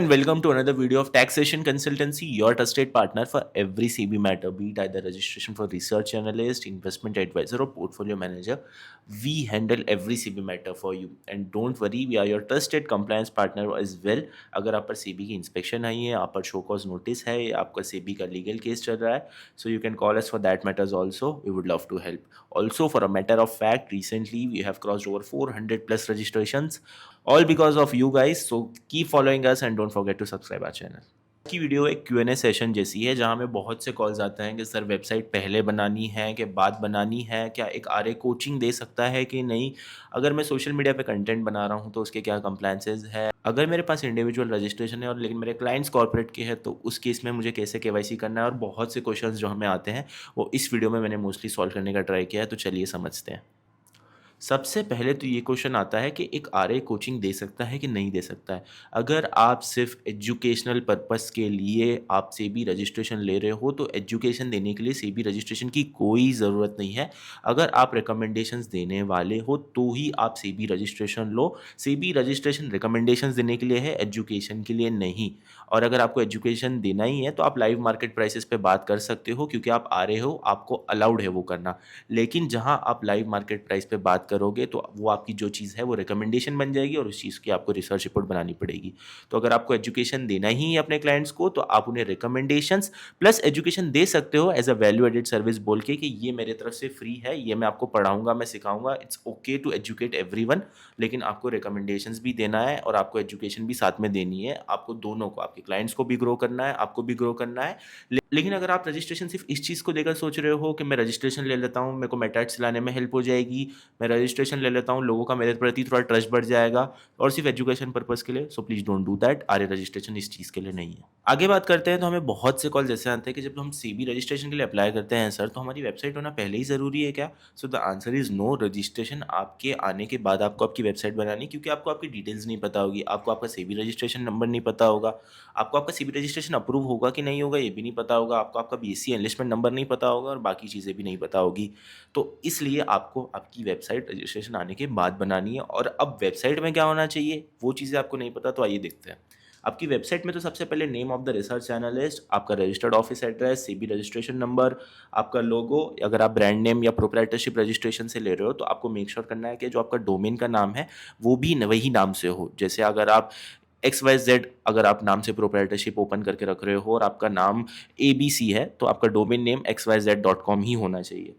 And welcome to another video of Taxation Consultancy, your trusted partner for every CB matter, be it either registration for research analyst, investment advisor, or portfolio manager. We handle every CB matter for you. And don't worry, we are your trusted compliance partner as well. अगर आप पर CB की inspection आई है, आप पर show cause notice है, या आपका CB का legal case चल रहा है, so you can call us for that matters also. We would love to help. Also, for a matter of fact, recently we have crossed over 400 plus registrations, all because of you guys. So keep following us and don't forget to subscribe our channel. की video एक Q&A session जैसी है, जहाँ हमें बहुत से calls आते हैं कि सर वेबसाइट पहले बनानी है कि बाद बनानी है, क्या एक आरए कोचिंग दे सकता है कि नहीं, अगर मैं सोशल मीडिया पे कंटेंट बना रहा हूँ तो उसके क्या कंप्लायंसेस है, अगर मेरे पास इंडिविजुअल रजिस्ट्रेशन है और लेकिन मेरे क्लाइंट्स कॉर्पोरेट के हैं तो उस केस में मुझे कैसे केवाईसी करना है, और बहुत से क्वेश्चंस जो हमें आते हैं वो इस वीडियो में मैंने मोस्टली सॉल्व करने का ट्राई किया है। तो चलिए समझते हैं। सबसे पहले तो ये क्वेश्चन आता है कि एक आरए कोचिंग दे सकता है कि नहीं दे सकता है। अगर आप सिर्फ एजुकेशनल पर्पस के लिए आप सेबी रजिस्ट्रेशन ले रहे हो तो एजुकेशन देने के लिए सेबी रजिस्ट्रेशन की कोई ज़रूरत नहीं है। अगर आप रिकमेंडेशंस देने वाले हो तो ही आप सेबी रजिस्ट्रेशन लो। सेबी रजिस्ट्रेशन रिकमेंडेशंस देने के लिए है, एजुकेशन के लिए नहीं। और अगर आपको एजुकेशन देना ही है तो आप लाइव मार्केट प्राइसेस पे बात कर सकते हो, क्योंकि आप आ रहे हो, आपको अलाउड है वो करना। लेकिन जहां आप लाइव मार्केट प्राइस पे बात करोगे तो वो आपकी जो चीज़ है वो रिकमेंडेशन बन जाएगी और उस चीज़ की आपको रिसर्च रिपोर्ट बनानी पड़ेगी। तो अगर आपको एजुकेशन देना ही है अपने क्लाइंट्स को तो आप उन्हें रिकमेंडेशंस प्लस एजुकेशन दे सकते हो as a value added service, बोल के कि ये मेरे तरफ से फ्री है, ये मैं आपको पढ़ाऊंगा, मैं सिखाऊंगा। It's okay to educate everyone, लेकिन आपको रिकमेंडेशंस भी देना है और आपको एजुकेशन भी साथ में देनी है। आपको दोनों को, आपके क्लाइंट्स को भी ग्रो करना है, आपको भी ग्रो करना है। लेकिन अगर आप रजिस्ट्रेशन सिर्फ इस चीज़ को लेकर सोच रहे हो कि मैं रजिस्ट्रेशन ले लेता हूँ, मेरे को मेटाट्स चलाने में हेल्प हो जाएगी, मैं रजिस्ट्रेशन ले लेता हूँ, लोगों का मेरे प्रति थोड़ा ट्रस्ट बढ़ जाएगा, और सिर्फ एजुकेशन पर्पस के लिए, so please don't do that. RA registration इस चीज़ के लिए नहीं है। आगे बात करते हैं तो हमें बहुत से कॉल जैसे आते हैं कि जब हम सीबी रजिस्ट्रेशन के लिए अप्लाई करते हैं सर तो हमारी वेबसाइट होना पहले ही ज़रूरी है क्या? So the answer is no. Registration आपके आने के बाद आपको आपकी वेबसाइट बनानी, क्योंकि आपको आपकी डिटेल्स नहीं पता होगी, आपको आपका सीबी रजिस्ट्रेशन नंबर नहीं पता होगा, आपको आपका सीबी रजिस्ट्रेशन अप्रूव होगा कि नहीं होगा ये भी नहीं पता होगा, आपको आपका बीएससी एनलिस्टमेंट नंबर नहीं पता होगा और बाकी चीज़ें भी नहीं पता होगी। तो इसलिए आपको आपकी वेबसाइट रजिस्ट्रेशन आने के बाद बनानी है। और अब वेबसाइट में क्या होना चाहिए वो चीज़ें आपको नहीं पता, तो आइए देखते हैं। आपकी वेबसाइट में तो सबसे पहले name of the research analyst, आपका registered office address, SEBI registration number, आपका लोगो। अगर आप ब्रांड नेम या प्रोप्राइटरशिप रजिस्ट्रेशन से ले रहे हो तो आपको मेक श्योर करना है कि जो आपका डोमेन का नाम है वो भी वही नाम से हो। जैसे अगर आप XYZ अगर आप नाम से प्रोप्राइटरशिप ओपन करके रख रहे हो और आपका नाम ABC है तो आपका डोमेन नेम xyz.com ही होना चाहिए,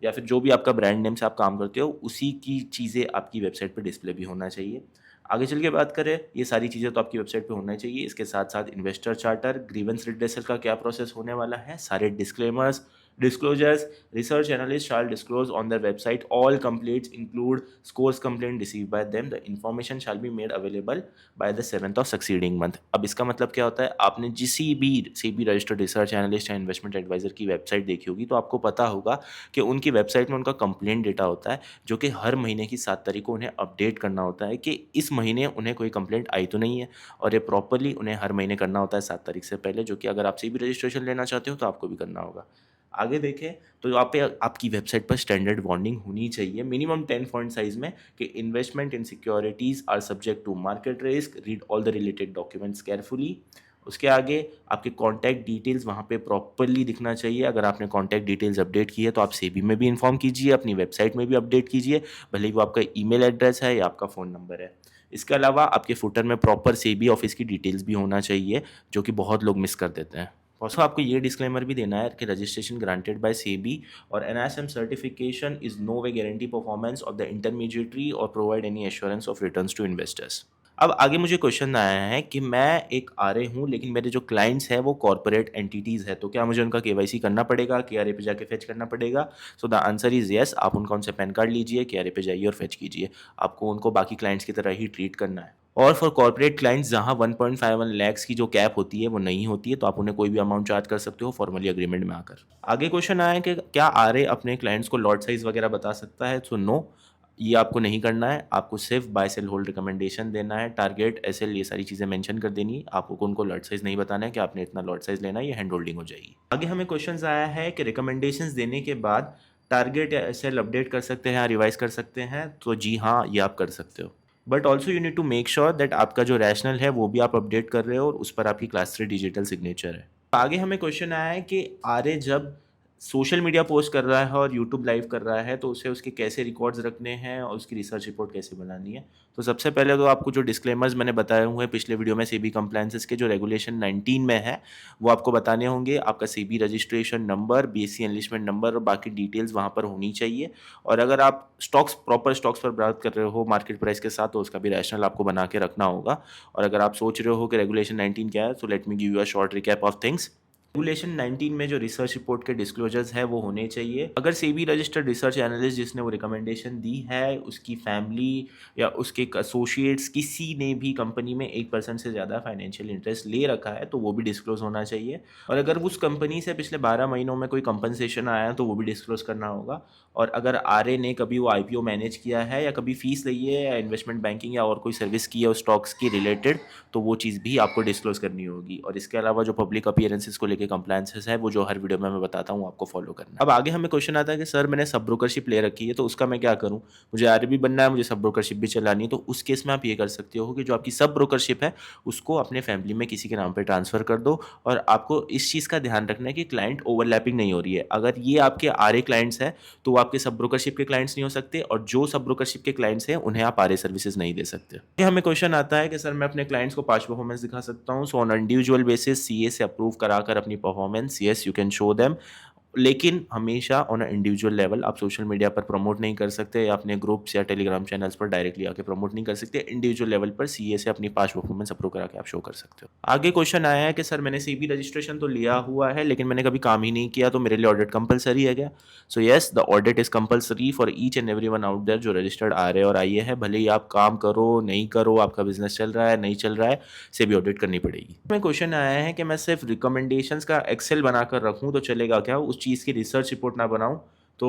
या फिर जो भी आपका ब्रांड नेम से आप काम करते हो उसी की चीज़ें आपकी वेबसाइट पे डिस्प्ले भी होना चाहिए। आगे चल के बात करें, ये सारी चीज़ें तो आपकी वेबसाइट पे होना चाहिए। इसके साथ साथ इन्वेस्टर चार्टर, ग्रीवेंस रिड्रेसल का क्या प्रोसेस होने वाला है, सारे disclaimers, disclosures. Research analysts shall disclose on their website all complaints include scores complaint received by them. The information shall be made available by the 7th of succeeding month. अब इसका मतलब क्या होता है, आपने जिसी भी सेबी रजिस्टर्ड रिसर्च एनालिस्ट या इन्वेस्टमेंट एडवाइजर की वेबसाइट देखी होगी तो आपको पता होगा कि उनकी वेबसाइट में उनका कंप्लेंट डेटा होता है, जो कि हर महीने की 7 तारीख को उन्हें अपडेट करना होता है कि इस महीने उन्हें कोई कंप्लेंट आई तो नहीं है। और ये प्रॉपरली उन्हें हर महीने करना होता है 7 तारीख से पहले, जो कि अगर आप सेबी रजिस्ट्रेशन लेना चाहते हो तो आपको भी करना होगा। आगे देखें तो आप पे आपकी वेबसाइट पर स्टैंडर्ड वार्निंग होनी चाहिए मिनिमम 10 फॉन्ट साइज में कि investment in securities are subject to market risk, read all the related documents carefully. उसके आगे आपके कॉन्टैक्ट डिटेल्स वहाँ पे प्रॉपरली दिखना चाहिए। अगर आपने कॉन्टैक्ट डिटेल्स अपडेट की है तो आप सेबी में भी इन्फॉर्म कीजिए, अपनी वेबसाइट में भी अपडेट कीजिए, भले ही वो आपका ईमेल एड्रेस है या आपका फ़ोन नंबर है। इसके अलावा आपके फुटर में प्रॉपर सेबी ऑफिस की डिटेल्स भी होना चाहिए, जो कि बहुत लोग मिस कर देते हैं। ऑल्सो आपको ये डिस्क्लेमर भी देना है कि रजिस्ट्रेशन ग्रांटेड बाय सेबी और NISM certification is no way guarantee performance of the intermediary और provide any assurance of returns to investors. अब आगे मुझे क्वेश्चन आया है कि मैं एक आरए हूँ लेकिन मेरे जो क्लाइंट्स हैं वो कॉर्पोरेट एंटिटीज़ है, तो क्या मुझे उनका केवाईसी करना पड़ेगा, KRA पे जाके फेच करना पड़ेगा? सो द आंसर इज़ येस। आप उनका उनसे पैन कार्ड लीजिए, KRA पे जाइए और फेच कीजिए। आपको उनको बाकी क्लाइंट्स की तरह ही ट्रीट करना है। और फॉर कॉर्पोरेट क्लाइंट्स जहां 1.51 लैक्स की जो कैप होती है वो नहीं होती है, तो आप उन्हें कोई भी अमाउंट चार्ज कर सकते हो फॉर्मली अग्रीमेंट में आकर। आगे क्वेश्चन आया कि क्या आरए अपने क्लाइंट्स को लॉट साइज वगैरह बता सकता है? सो नो, ये आपको नहीं करना है। आपको सिर्फ बाय सेल होल्ड रिकमेंडेशन देना है, टारगेट एसएल ये सारी चीज़ें मेंशन कर देनी है। आपको उनको लॉट साइज नहीं बताना है कि आपने इतना लॉट साइज लेना है, ये हैंड होल्डिंग हो जाएगी। आगे हमें क्वेश्चन आया है कि रिकमेंडेशन देने के बाद टारगेट या एसएल अपडेट कर सकते हैं या रिवाइज कर सकते हैं? तो जी हाँ, ये आप कर सकते हो। But also you need to make sure that आपका जो रैशनल है वो भी आप अपडेट कर रहे हो और उस पर आपकी क्लास 3 डिजिटल सिग्नेचर है। आगे हमें क्वेश्चन आया है कि आर्य जब सोशल मीडिया पोस्ट कर रहा है और यूट्यूब लाइव कर रहा है तो उसे उसके कैसे रिकॉर्ड्स रखने हैं और उसकी रिसर्च रिपोर्ट कैसे बनानी है। तो सबसे पहले तो आपको जो डिस्क्लेमर्स मैंने बताए हुए हैं पिछले वीडियो में सेबी कंप्लायंसेस के, जो रेगुलेशन 19 में है वो आपको बताने होंगे। आपका SEBI registration number, BSc enlistment number और बाकी डिटेल्स वहाँ पर होनी चाहिए। और अगर आप प्रॉपर स्टॉक्स पर बात कर रहे हो मार्केट प्राइस के साथ, तो उसका भी रैशनल आपको बना के रखना होगा। और अगर आप सोच रहे हो कि रेगुलेशन 19 क्या है, तो let me give you a short recap of things. Regulation 19 में जो रिसर्च रिपोर्ट के डिस्क्लोजर्स है वो होने चाहिए। अगर सेबी रजिस्टर्ड रिसर्च एनालिस्ट जिसने वो रिकमेंडेशन दी है, उसकी फैमिली या उसके एसोसिएट्स किसी ने भी कंपनी में 1% से ज़्यादा फाइनेंशियल इंटरेस्ट ले रखा है तो वो भी डिस्क्लोज होना चाहिए। और अगर उस कंपनी से पिछले 12 महीनों में कोई कंपनसेशन आया है तो वो भी डिस्क्लोज करना होगा। और अगर आरए ने कभी वो आईपीओ मैनेज किया है या कभी फीस ली है या इन्वेस्टमेंट बैंकिंग या और कोई सर्विस की है उस स्टॉक्स की रिलेटेड, तो वो चीज़ भी आपको डिस्क्लोज करनी होगी। और इसके अलावा जो पब्लिक अपीयरेंसेस को लेकर कंप्लायंसेस है वो जो हर वीडियो में मैं बताता हूँ आपको फॉलो करना। अब आगे हमें क्वेश्चन आता है कि सर मैंने सब ब्रोकरशिप ले रखी है तो उसका मैं क्या करूँ, मुझे आरए भी बनना है, मुझे सब ब्रोकरशिप भी चलानी है। तो उस केस में आप ये कर सकते हो कि जो आपकी सब ब्रोकरशिप है उसको अपने फैमिली में किसी के नाम पर ट्रांसफ़र कर दो। और आपको इस चीज़ का ध्यान रखना है कि क्लाइंट ओवरलैपिंग नहीं हो रही है। अगर ये आपके आरए क्लाइंट्स हैं तो वो आपके सब ब्रोकरशिप के क्लाइंट्स नहीं हो सकते, और जो सब ब्रोकरशिप के क्लाइंट्स हैं उन्हें आप आरए सर्विसेज नहीं दे सकते। ये हमें क्वेश्चन आता है कि सर मैं अपने क्लाइंट्स को पास्ट परफॉर्मेंस दिखा सकता हूँ। So on individual basis CA से अप्रूव कराकर अपनी performance, yes you can show them, लेकिन हमेशा ऑन अ इंडिविजुअल लेवल। आप सोशल मीडिया पर प्रमोट नहीं कर सकते या अपने ग्रुप्स या टेलीग्राम चैनल्स पर डायरेक्टली आके प्रमोट नहीं कर सकते। इंडिविजुअल लेवल पर सीए से अपनी पास्ट परफॉर्मेंस अप्रूव करा के आप शो कर सकते हो। आगे क्वेश्चन आया है कि सर मैंने सीबी रजिस्ट्रेशन तो लिया हुआ है लेकिन मैंने कभी काम ही नहीं किया, तो मेरे लिए ऑडिट कंपलसरी है क्या? So yes, the audit is compulsory for each and every one out there जो रजिस्टर्ड आरए और आईए है। भले ही आप काम करो नहीं करो, आपका बिजनेस चल रहा है नहीं चल रहा है, सेबी ऑडिट करनी पड़ेगी। मैं क्वेश्चन आया है कि मैं सिर्फ रिकमेंडेशंस का एक्सेल बनाकर रखूं तो चलेगा क्या, उस चीज़ की रिसर्च रिपोर्ट ना बनाऊं तो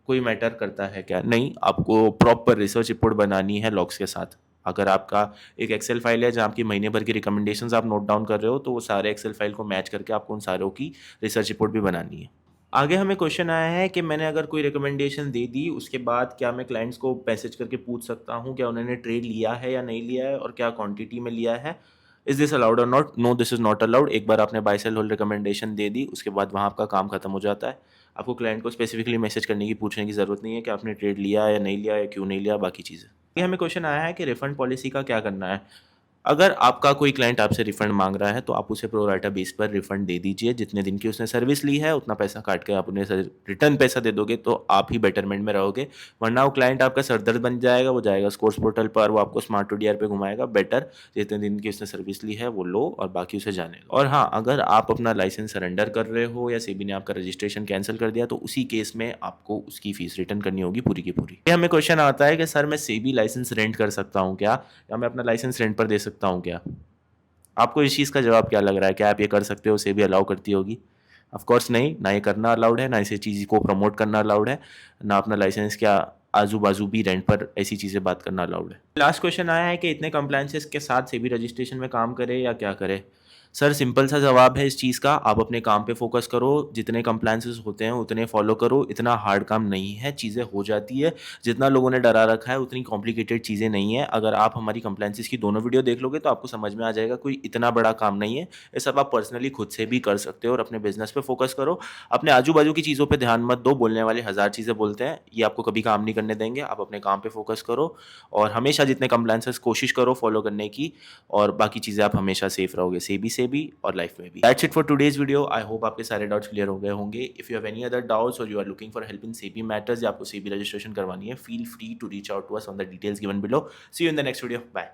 कोई मैटर करता है क्या? नहीं, आपको प्रॉपर रिसर्च रिपोर्ट बनानी है लॉग्स के साथ। अगर आपका एक एक्सेल फाइल है जहाँ आपकी महीने भर की रिकमेंडेशंस आप नोट डाउन कर रहे हो, तो वो सारे एक्सेल फाइल को मैच करके आपको उन सारों की रिसर्च रिपोर्ट भी बनानी है। आगे हमें क्वेश्चन आया है कि मैंने अगर कोई रिकमेंडेशन दे दी उसके बाद क्या मैं क्लाइंट्स को मैसेज करके पूछ सकता हूँ क्या उन्होंने ट्रेड लिया है या नहीं लिया है और क्या क्वांटिटी में लिया है। इज दिस अलाउड और not? No, this is not allowed. एक बार आपने बाय सेल होल्ड रिकमेंडेशन दे दी उसके बाद वहाँ आपका काम खत्म हो जाता है। आपको क्लाइंट को स्पेसिफिकली मैसेज करने की पूछने की ज़रूरत नहीं है कि आपने ट्रेड लिया या नहीं लिया या क्यों नहीं लिया, बाकी चीज़ें। ये हमें क्वेश्चन आया है कि रिफंड पॉलिसी का क्या करना है। अगर आपका कोई क्लाइंट आपसे रिफंड मांग रहा है तो आप उसे प्रो राटा बेस पर रिफंड दे दीजिए। जितने दिन की उसने सर्विस ली है उतना पैसा काट के आप उन्हें रिटर्न पैसा दे दोगे तो आप ही बेटरमेंट में रहोगे। वरना वो क्लाइंट आपका सरदर्द बन जाएगा, वो जाएगा स्कोर्स पोर्टल पर, वो आपको स्मार्ट टू डीआर पे घुमाएगा। बेटर जितने दिन की उसने सर्विस ली है वो लो और बाकी उसे जाने दो। और हाँ, अगर आप अपना लाइसेंस सरेंडर कर रहे हो या सेबी ने आपका रजिस्ट्रेशन कैंसिल कर दिया तो उसी केस में आपको उसकी फीस रिटर्न करनी होगी पूरी की पूरी। हमें क्वेश्चन आता है कि सर मैं सेबी लाइसेंस रेंट कर सकता हूँ क्या, या मैं अपना लाइसेंस रेंट पर दे सकता हूँ क्या? आपको इस चीज़ का जवाब क्या लग रहा है? क्या आप ये कर सकते हो, सेबी अलाउ करती होगी? ऑफ कोर्स नहीं, ना ये करना अलाउड है, ना इसी चीज़ को प्रमोट करना अलाउड है, ना अपना लाइसेंस क्या आजू बाजू भी रेंट पर ऐसी चीज़ें बात करना अलाउड है। लास्ट क्वेश्चन आया है कि इतने कंप्लायंसेस के साथ सेबी रजिस्ट्रेशन में काम करे या क्या करे। सर सिंपल सा जवाब है इस चीज़ का, आप अपने काम पे फोकस करो, जितने कंप्लायंसेस होते हैं उतने फॉलो करो। इतना हार्ड काम नहीं है, चीज़ें हो जाती है। जितना लोगों ने डरा रखा है उतनी कॉम्प्लिकेटेड चीज़ें नहीं है। अगर आप हमारी कंप्लायंसेस की दोनों वीडियो देख लोगे तो आपको समझ में आ जाएगा कोई इतना बड़ा काम नहीं है। ये सब आप पर्सनली खुद से भी कर सकते हो और अपने बिजनेस पे फोकस करो। अपने आजू बाजू की चीज़ों पर ध्यान मत दो, बोलने वाले हज़ार चीज़ें बोलते हैं, ये आपको कभी काम नहीं करने देंगे। आप अपने काम पे फोकस करो और हमेशा जितने कंप्लायंसेस कोशिश करो फॉलो करने की, और बाकी चीज़ें आप हमेशा सेफ रहोगे, सेबी से भी और लाइफ में भी। That's it for today's video. I hope आपके सारे डाउट्स क्लियर हो गए होंगे। If you have any other doubts और you are looking for help in SEBI matters या आपको सेबी रजिस्ट्रेशन करवानी है, feel free to reach out to us on the details given below. See you in the next video, bye.